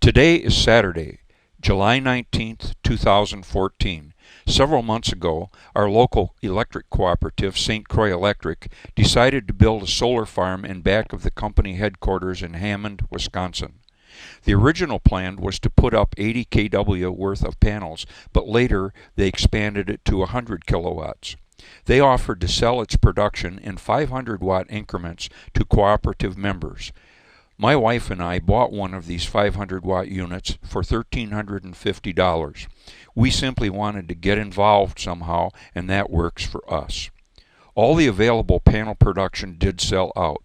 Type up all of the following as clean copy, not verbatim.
Today is Saturday, July 19th, 2014. Several months ago, our local electric cooperative, St. Croix Electric, decided to build a solar farm in back of the company headquarters in Hammond, Wisconsin. The original plan was to put up 80 kW worth of panels, but later they expanded it to 100 kilowatts. They offered to sell its production in 500-watt increments to cooperative members. My wife and I bought one of these 500-watt units for $1,350. We simply wanted to get involved somehow, and that works for us. All the available panel production did sell out.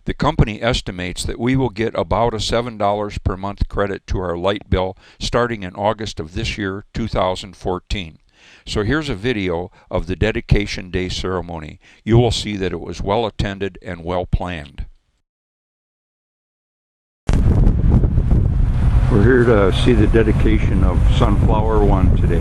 The company estimates that we will get about a $7 per month credit to our light bill starting in August of this year, 2014. So here's a video of the dedication day ceremony. You will see that it was well attended and well planned. We're here to see the dedication of Sunflower 1 today.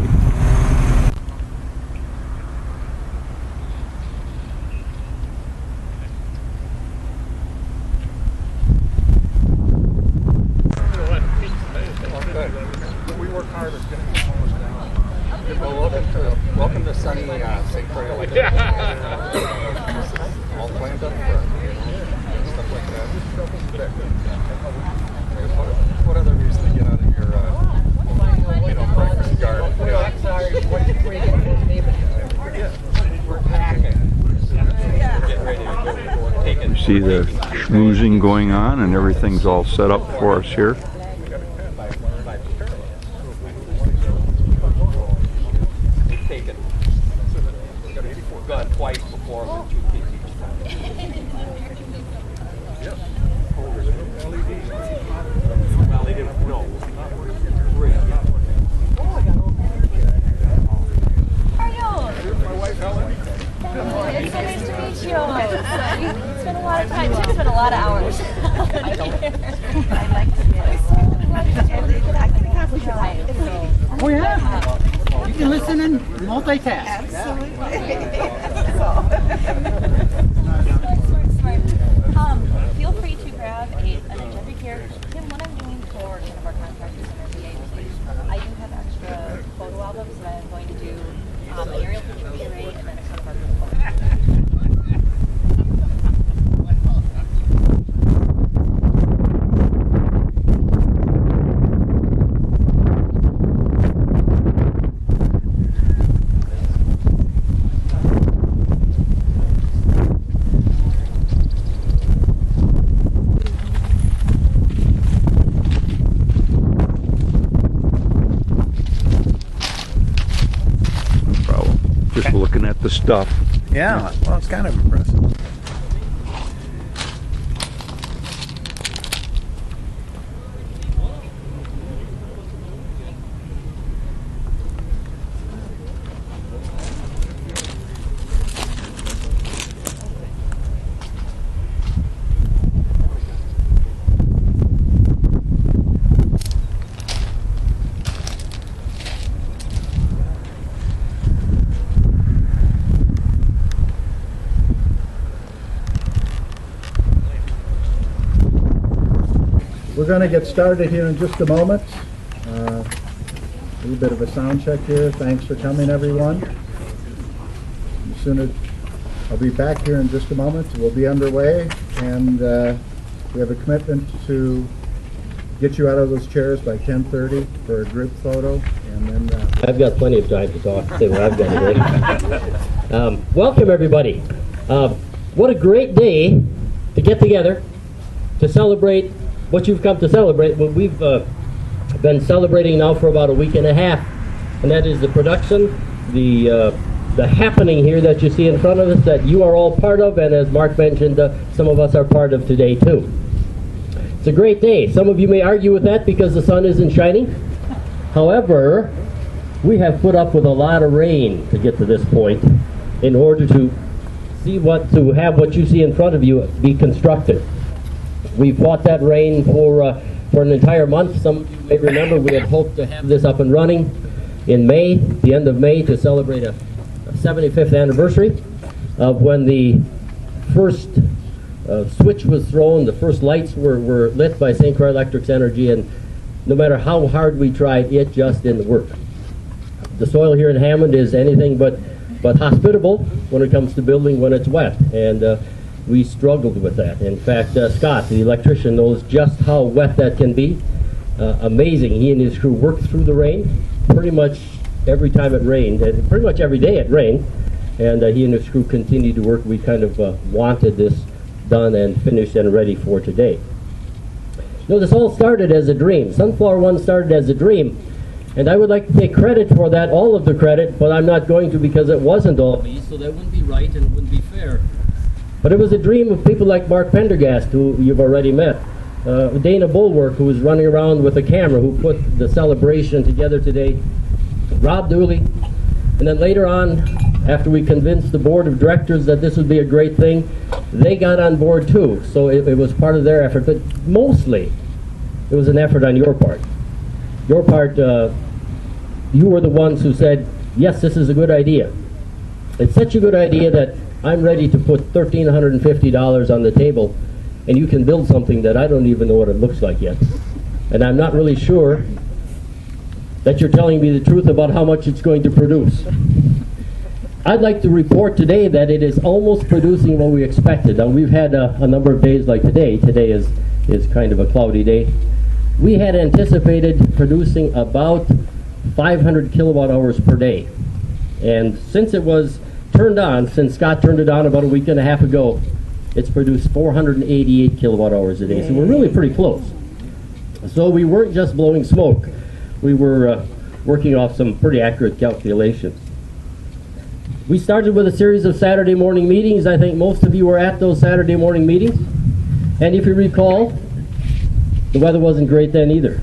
We work hard at getting the homeless down. Well, welcome to sunny St. Croix Electric. All planned up for stuff like that. What other reason to get out of your breakfast garden? I'm sorry. We're packing. Getting ready to go take it. You see the schmoozing going on and everything's all set up for us here. Gone twice before with 2 kids each time. Yep. Well, they didn't know. Three. How are you? Here's my wife, Helen. It's so nice to meet you. It's been a lot of time. It's been a lot of hours. I'd like to Oh yeah? You can listen and multitask. Feel free to grab an agenda here. Tim, what I'm doing for kind of our contractors and our VAs, I do have extra photo albums that I'm going to do an aerial picture of the array and then a kind of our group photo. Just looking at the stuff. Yeah, well, it's kind of impressive. We're going to get started here in just a moment. A little bit of a sound check here. Thanks for coming, everyone. I'll be back here in just a moment. We'll be underway, and we have a commitment to get you out of those chairs by 10:30 for a group photo, and then I've got plenty of time to talk. Say what I've got to do. Welcome, everybody. What a great day to get together to celebrate what you've come to celebrate. Well, we've been celebrating now for about a week and a half, and that is the production, the happening here that you see in front of us that you are all part of, and as Mark mentioned, some of us are part of today too. It's a great day. Some of you may argue with that because the sun isn't shining. However, we have put up with a lot of rain to get to this point in order to have what you see in front of you be constructed. We fought that rain for an entire month. Some of you may remember we had hoped to have this up and running in May, the end of May, to celebrate a 75th anniversary of when the first switch was thrown, the first lights were lit by St. Croix Electric's energy, and no matter how hard we tried, it just didn't work. The soil here in Hammond is anything but hospitable when it comes to building when it's wet, and we struggled with that. In fact, Scott, the electrician, knows just how wet that can be. Amazing. He and his crew worked through the rain pretty much every time it rained, and pretty much every day it rained, and he and his crew continued to work. We kind of wanted this done and finished and ready for today. You know, this all started as a dream. Sunflower One started as a dream, and I would like to take credit for that, all of the credit, but I'm not going to, because it wasn't all me, so that wouldn't be right and it wouldn't be fair. But it was a dream of people like Mark Pendergast, who you've already met, Dana Bulwark, who was running around with a camera, who put the celebration together today, Rob Dooley, and then later on, after we convinced the board of directors that this would be a great thing, they got on board too. So it was part of their effort, but mostly it was an effort on your part. Your part, you were the ones who said, yes, this is a good idea. It's such a good idea that I'm ready to put $1,350 on the table, and you can build something that I don't even know what it looks like yet. And I'm not really sure that you're telling me the truth about how much it's going to produce. I'd like to report today that it is almost producing what we expected. Now, we've had a number of days like today. Today is kind of a cloudy day. We had anticipated producing about 500 kilowatt hours per day. And since it was turned on, since Scott turned it on about a week and a half ago, it's produced 488 kilowatt hours a day. So we're really pretty close. So we weren't just blowing smoke. We were working off some pretty accurate calculations. We started with a series of Saturday morning meetings. I think most of you were at those Saturday morning meetings. And if you recall, the weather wasn't great then either.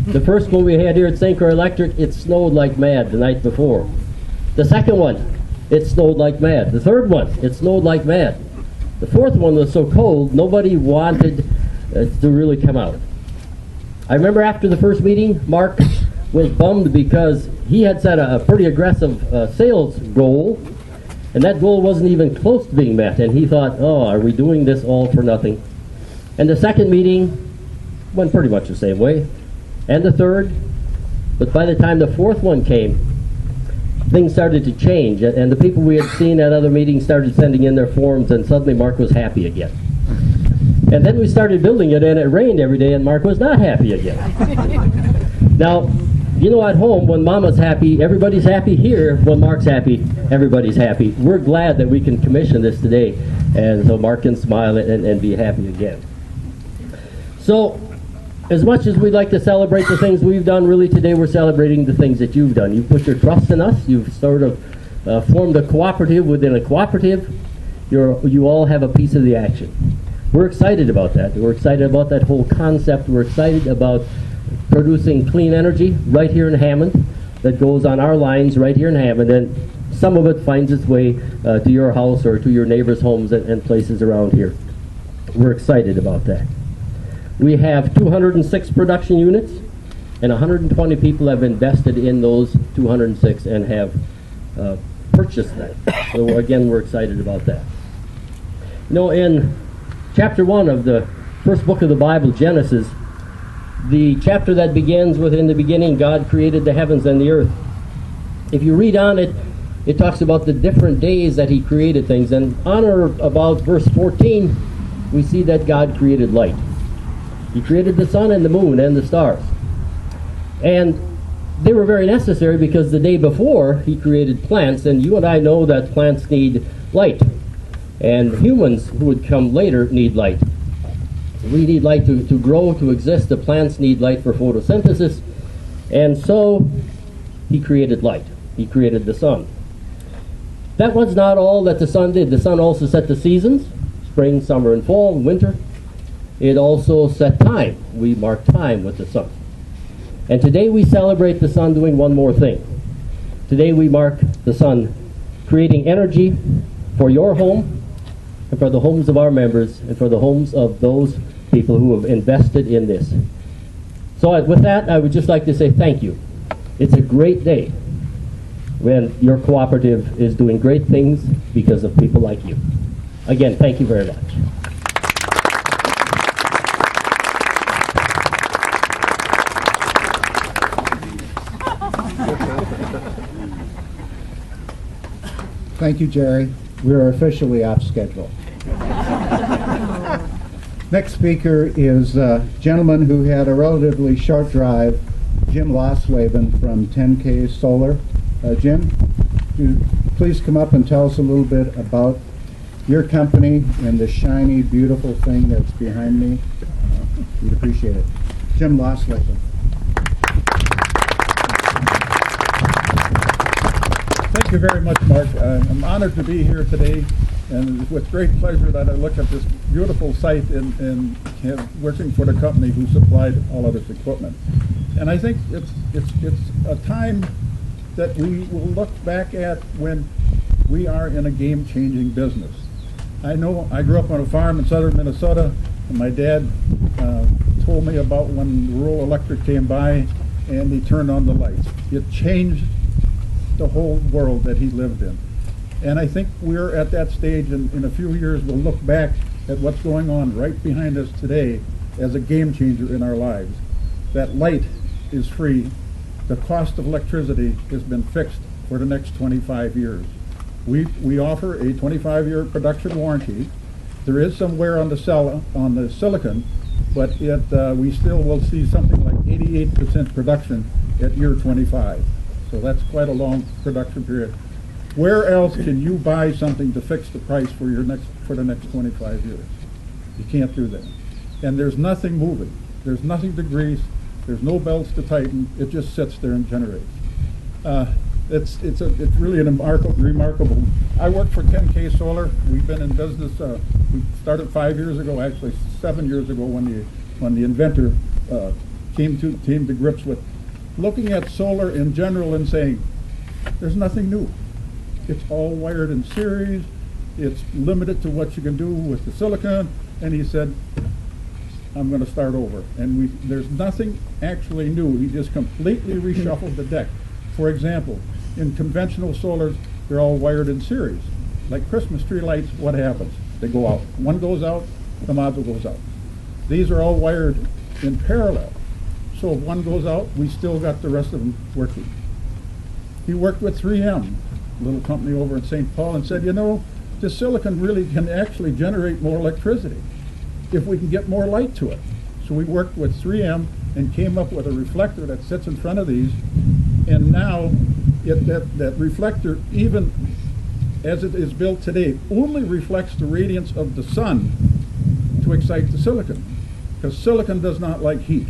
The first one we had here at St. Croix Electric, it snowed like mad the night before. The second one, it snowed like mad. The third one, it snowed like mad. The fourth one was so cold, nobody wanted to really come out. I remember after the first meeting, Mark was bummed because he had set a pretty aggressive sales goal, and that goal wasn't even close to being met, and he thought, oh, are we doing this all for nothing? And the second meeting went pretty much the same way, and the third, but by the time the fourth one came, things started to change, and the people we had seen at other meetings started sending in their forms, and suddenly Mark was happy again. And then we started building it, and it rained every day, and Mark was not happy again. Now, you know, at home, when Mama's happy, everybody's happy. Here, when Mark's happy, everybody's happy. We're glad that we can commission this today, and so Mark can smile and be happy again. So, as much as we'd like to celebrate the things we've done, really today we're celebrating the things that you've done. You've put your trust in us. You've sort of formed a cooperative within a cooperative. You all have a piece of the action. We're excited about that. We're excited about that whole concept. We're excited about producing clean energy right here in Hammond that goes on our lines right here in Hammond, and some of it finds its way to your house or to your neighbors' homes and places around here. We're excited about that. We have 206 production units, and 120 people have invested in those 206 and have purchased them. So again, we're excited about that. You know, in chapter 1 of the first book of the Bible, Genesis, the chapter that begins with, in the beginning, God created the heavens and the earth. If you read on it, it talks about the different days that he created things. And on or about verse 14, we see that God created light. He created the sun and the moon and the stars. And they were very necessary because the day before he created plants, and you and I know that plants need light. And humans who would come later need light. We need light to grow, to exist. The plants need light for photosynthesis. And so he created light. He created the sun. That was not all that the sun did. The sun also set the seasons, spring, summer, and fall, and winter. It also set time. We mark time with the sun. And today we celebrate the sun doing one more thing. Today we mark the sun creating energy for your home, and for the homes of our members, and for the homes of those people who have invested in this. So with that, I would just like to say thank you. It's a great day when your cooperative is doing great things because of people like you. Again, thank you very much. Thank you, Jerry. We are officially off schedule. Next speaker is a gentleman who had a relatively short drive, Jim Losleben from 10K Solar. Jim, you please come up and tell us a little bit about your company and the shiny, beautiful thing that's behind me. We'd appreciate it. Jim Losleben. Thank you very much, Mark. I'm honored to be here today, and it's with great pleasure that I look at this beautiful site and working for the company who supplied all of this equipment. And I think it's a time that we will look back at when we are in a game-changing business. I know I grew up on a farm in southern Minnesota, and my dad told me about when rural electric came by and he turned on the lights. It changed the whole world that he lived in. And I think we're at that stage, and in a few years we'll look back at what's going on right behind us today as a game changer in our lives. That light is free. The cost of electricity has been fixed for the next 25 years. We offer a 25-year production warranty. There is some wear on the silicon, but we still will see something like 88% production at year 25. So that's quite a long production period. Where else can you buy something to fix the price for the next 25 years? You can't do that. And there's nothing moving. There's nothing to grease. There's no belts to tighten. It just sits there and generates. It's really remarkable. I work for 10K Solar. We've been in business. We started 5 years ago, actually 7 years ago, when the inventor came to grips with looking at solar in general and saying, there's nothing new. It's all wired in series. It's limited to what you can do with the silicon. And he said, I'm going to start over. And there's nothing actually new. He just completely reshuffled the deck. For example, in conventional solars, they're all wired in series. Like Christmas tree lights, what happens? They go out. One goes out, the module goes out. These are all wired in parallel. So if one goes out, we still got the rest of them working. He worked with 3M, a little company over in St. Paul, and said, you know, the silicon really can actually generate more electricity if we can get more light to it. So we worked with 3M and came up with a reflector that sits in front of these, and now that reflector, even as it is built today, only reflects the radiance of the sun to excite the silicon, because silicon does not like heat.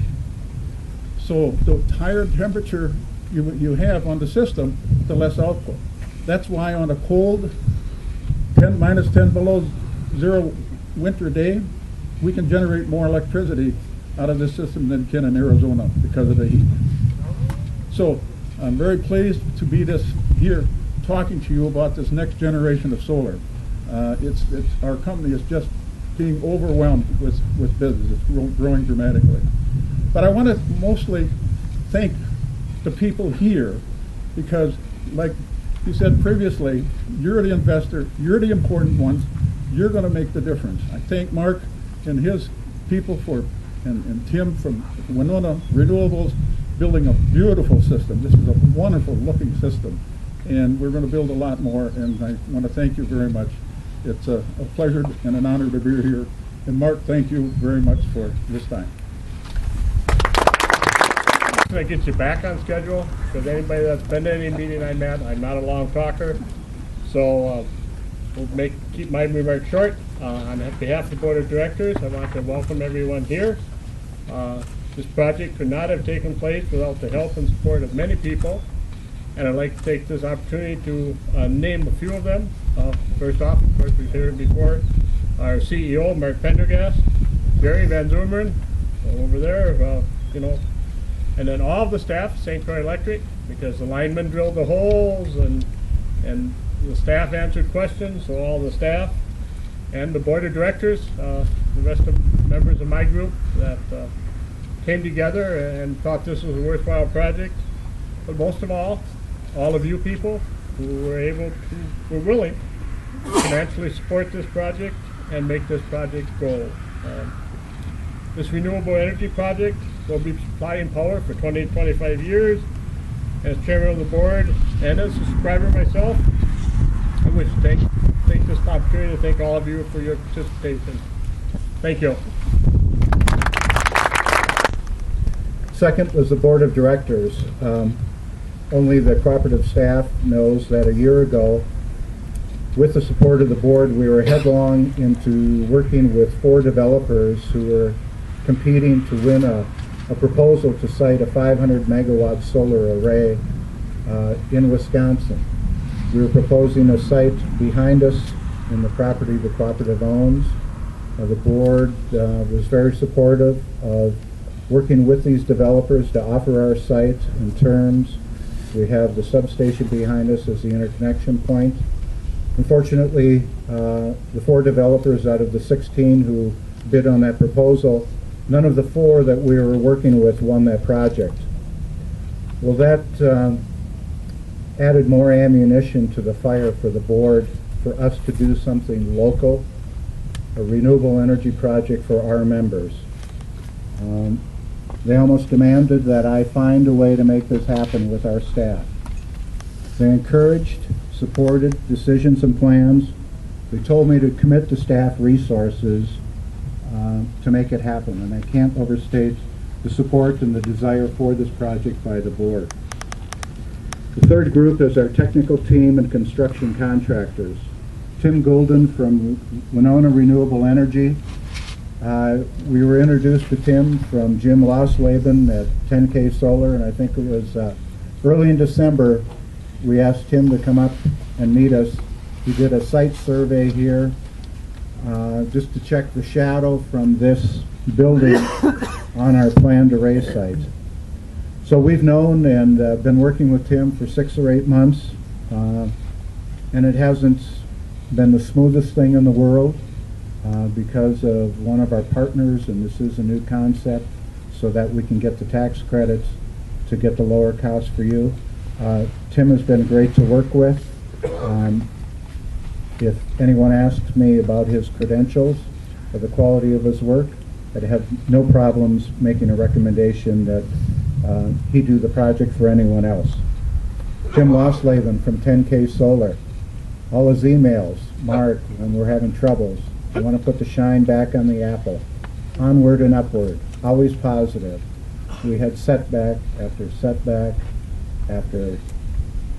So the higher temperature you have on the system, the less output. That's why on a cold, minus 10 below zero winter day, we can generate more electricity out of this system than can in Arizona because of the heat. So I'm very pleased to be here talking to you about this next generation of solar. Our company is just being overwhelmed with business. It's growing dramatically. But I want to mostly thank the people here because, like you said previously, you're the investor, you're the important ones, you're going to make the difference. I thank Mark and his people and Tim from Winona Renewables building a beautiful system. This is a wonderful looking system, and we're going to build a lot more, and I want to thank you very much. It's a pleasure and an honor to be here. And Mark, thank you very much for this time. I get you back on schedule, because anybody that's been to any meeting I'm at, I'm not a long talker. So we'll keep my remarks short. On behalf of the Board of Directors, I want to welcome everyone here. This project could not have taken place without the help and support of many people. And I'd like to take this opportunity to name a few of them. First off, of course, we've heard before, our CEO, Mark Pendergast, Jerry Van Zoomeren, over there, and then all of the staff, St. Croix Electric, because the linemen drilled the holes and the staff answered questions, so all the staff, and the Board of Directors, the rest of members of my group that came together and thought this was a worthwhile project. But most of all of you people who were willing to financially support this project and make this project go. This renewable energy project will be supplying power for 20 to 25 years. As chairman of the board and as a subscriber myself, I wish to take this opportunity to thank all of you for your participation. Thank you. Second was the board of directors. Only the cooperative staff knows that a year ago, with the support of the board, we were headlong into working with 4 developers who were competing to win a proposal to site a 500 megawatt solar array in Wisconsin. We were proposing a site behind us in the property the cooperative owns. The board was very supportive of working with these developers to offer our site in terms. We have the substation behind us as the interconnection point. Unfortunately, the 4 developers out of the 16 who bid on that proposal, none of the 4 that we were working with won that project. Well, that added more ammunition to the fire for the board for us to do something local, a renewable energy project for our members. They almost demanded that I find a way to make this happen with our staff. They encouraged, supported decisions and plans. They told me to commit to staff resources to make it happen, and I can't overstate the support and the desire for this project by the board. The third group is our technical team and construction contractors. Tim Golden from Winona Renewable Energy. We were introduced to Tim from Jim Lausleben at 10K Solar, and I think it was early in December we asked him to come up and meet us. He did a site survey here just to check the shadow from this building on our planned array site. So we've known and been working with Tim for 6 or 8 months, and it hasn't been the smoothest thing in the world because of one of our partners, and this is a new concept, so that we can get the tax credits to get the lower cost for you. Tim has been great to work with. If anyone asked me about his credentials or the quality of his work, I'd have no problems making a recommendation that he do the project for anyone else. Jim Lausleben from 10K Solar. All his emails, Mark, when we're having troubles, I want to put the shine back on the apple. Onward and upward, always positive. We had setback after setback after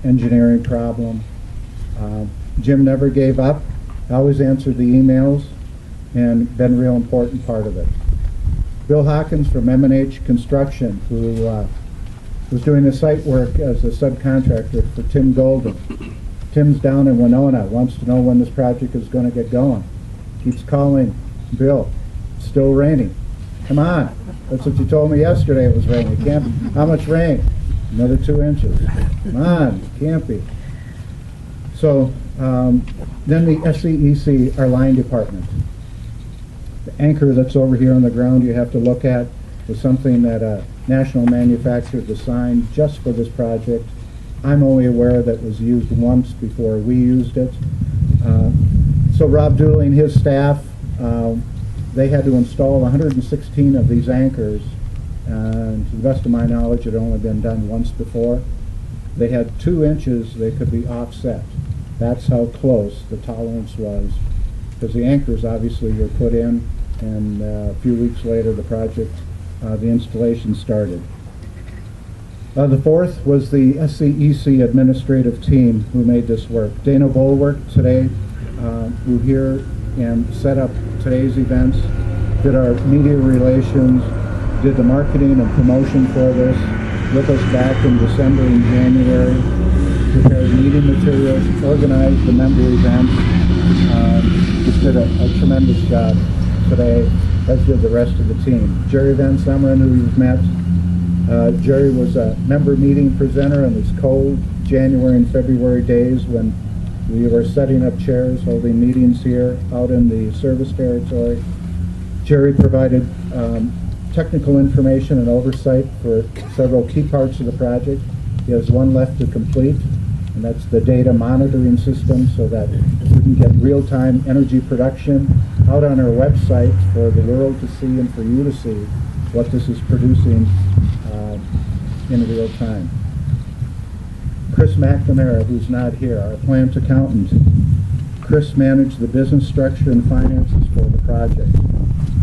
engineering problem. Jim never gave up, always answered the emails, and been a real important part of it. Bill Hawkins from M&H Construction, who was doing the site work as a subcontractor for Tim Golden. Tim's down in Winona, wants to know when this project is going to get going. Keeps calling, Bill, it's still raining. Come on, that's what you told me yesterday it was raining. How much rain? Another 2 inches. Come on, can't be. So then the SCEC, our line department. The anchor that's over here on the ground you have to look at was something that a national manufacturer designed just for this project. I'm only aware that it was used once before we used it. So Rob Dooley and his staff, they had to install 116 of these anchors, and to the best of my knowledge it had only been done once before. They had 2 inches they could be offset. That's how close the tolerance was, because the anchors obviously were put in, and a few weeks later the project, the installation started. The fourth was the SCEC administrative team who made this work. Dana Bulwark today, who here and set up today's events, did our media relations, did the marketing and promotion for this, with us back in December and January, prepared meeting materials, organized the member events, just did a tremendous job today, as did the rest of the team. Jerry Van Sumeren, who you've met, Jerry was a member meeting presenter on these cold January and February days when we were setting up chairs, holding meetings here out in the service territory. Jerry provided technical information and oversight for several key parts of the project. He has one left to complete, and that's the data monitoring system, so that we can get real-time energy production out on our website for the world to see and for you to see what this is producing in real time. Chris McNamara, who's not here, our plant accountant, Chris managed the business structure and finances for the project.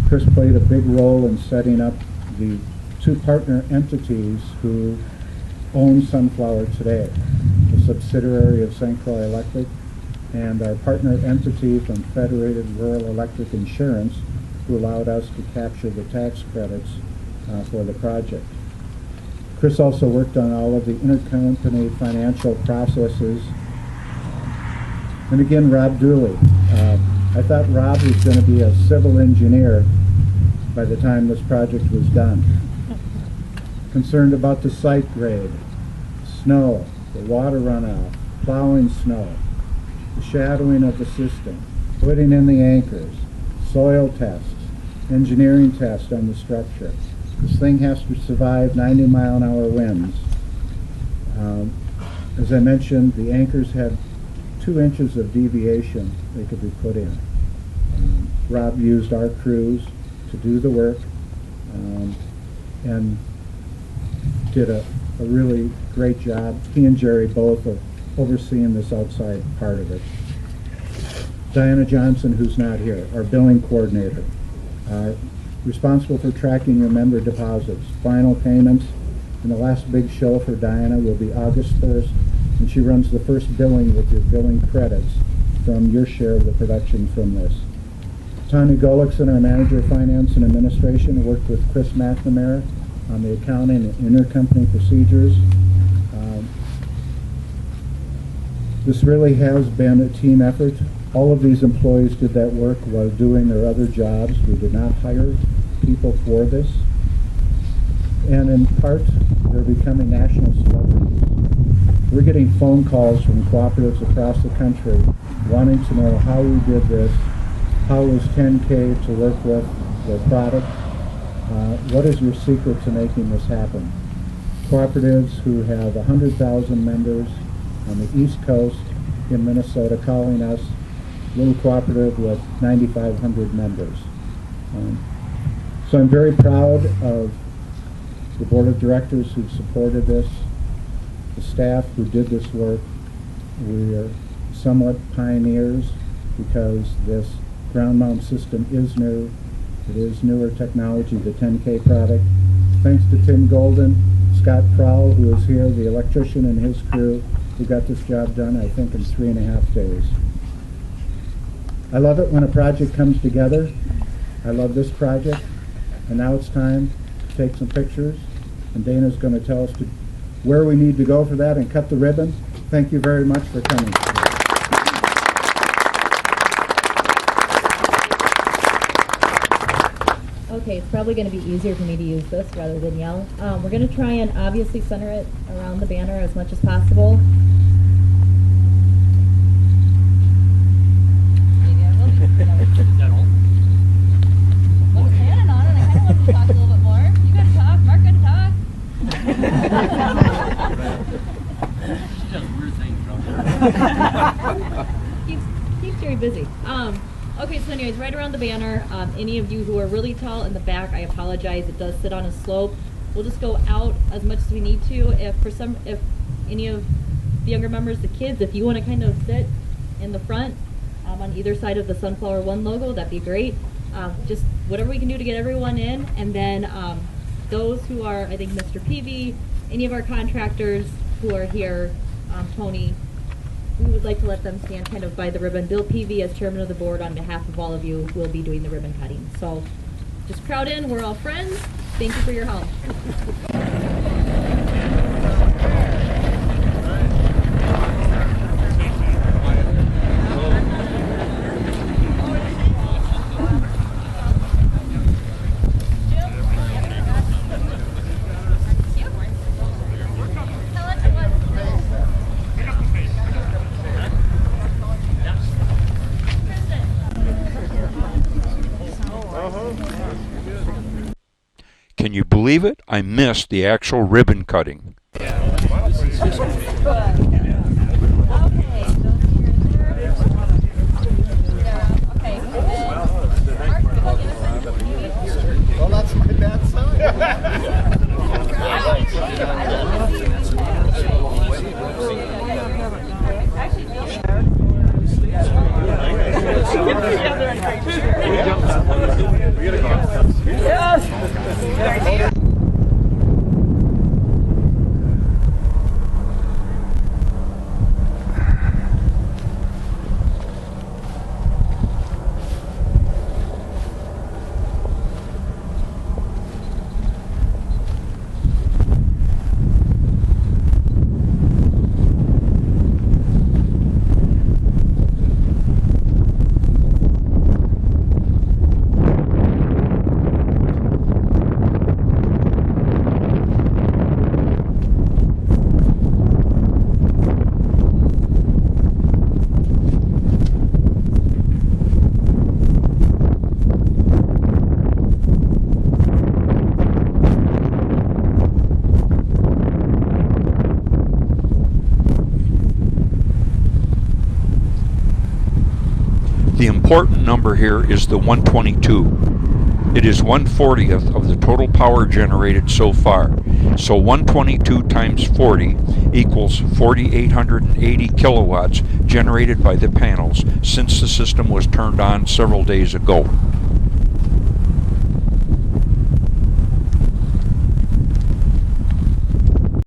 Chris played a big role in setting up the two partner entities who own Sunflower today, the subsidiary of St. Croix Electric and our partner entity from Federated Rural Electric Insurance, who allowed us to capture the tax credits for the project. Chris also worked on all of the intercompany financial processes. And again, Rob Dooley. I thought Rob was going to be a civil engineer by the time this project was done. Concerned about the site grade, snow, the water runoff, plowing snow, the shadowing of the system, putting in the anchors, soil tests, engineering tests on the structure. This thing has to survive 90-mile-an-hour winds. As I mentioned, the anchors had 2 inches of deviation they could be put in. Rob used our crews to do the work and did a really great job. He and Jerry both are overseeing this outside part of it. Diana Johnson, who's not here, our billing coordinator, responsible for tracking your member deposits, final payments, and the last big show for Diana will be August 1st, and she runs the first billing with your billing credits from your share of the production from this. Tanya Golickson, our manager of finance and administration, worked with Chris McNamara on the accounting and intercompany procedures. This really has been a team effort. All of these employees did that work while doing their other jobs. We did not hire people for this. And in part, they're becoming national celebrities. We're getting phone calls from cooperatives across the country wanting to know how we did this, how was 10K to work with their product, what is your secret to making this happen? Cooperatives who have 100,000 members on the East Coast in Minnesota calling us, little cooperative with 9,500 members. So I'm very proud of the board of directors who supported this, the staff who did this work. We are somewhat pioneers because this ground mount system is new. It is newer technology, the 10K product. Thanks to Tim Golden, Scott Prowl, who is here, the electrician and his crew, who got this job done, I think, in 3.5 days. I love it when a project comes together. I love this project. And now it's time to take some pictures. And Dana's going to tell us where we need to go for that and cut the ribbon. Thank you very much for coming. Okay, it's probably going to be easier for me to use this rather than yell. We're going to try and obviously center it around the banner as much as possible. Maybe I will be. Well, I'm standing on it. I kind of want to talk a little bit more. You got to talk. Mark got to talk. Keeps Jerry busy. Okay, so anyways, right around the banner, any of you who are really tall in the back, I apologize, it does sit on a slope. We'll just go out as much as we need to. If any of the younger members, the kids, if you want to kind of sit in the front on either side of the Sunflower One logo, that'd be great. Just whatever we can do to get everyone in, and then those who are, I think Mr. Peavy, any of our contractors who are here, Tony, we would like to let them stand kind of by the ribbon. Bill Peavy, as chairman of the board, on behalf of all of you, will be doing the ribbon cutting. So just crowd in. We're all friends. Thank you for your help. Can you believe it? I missed the actual ribbon cutting. Well, that's my bad sign. The important number here is the 122. It is 1/40th of the total power generated so far. So 122 times 40 equals 4,880 kilowatts generated by the panels since the system was turned on several days ago.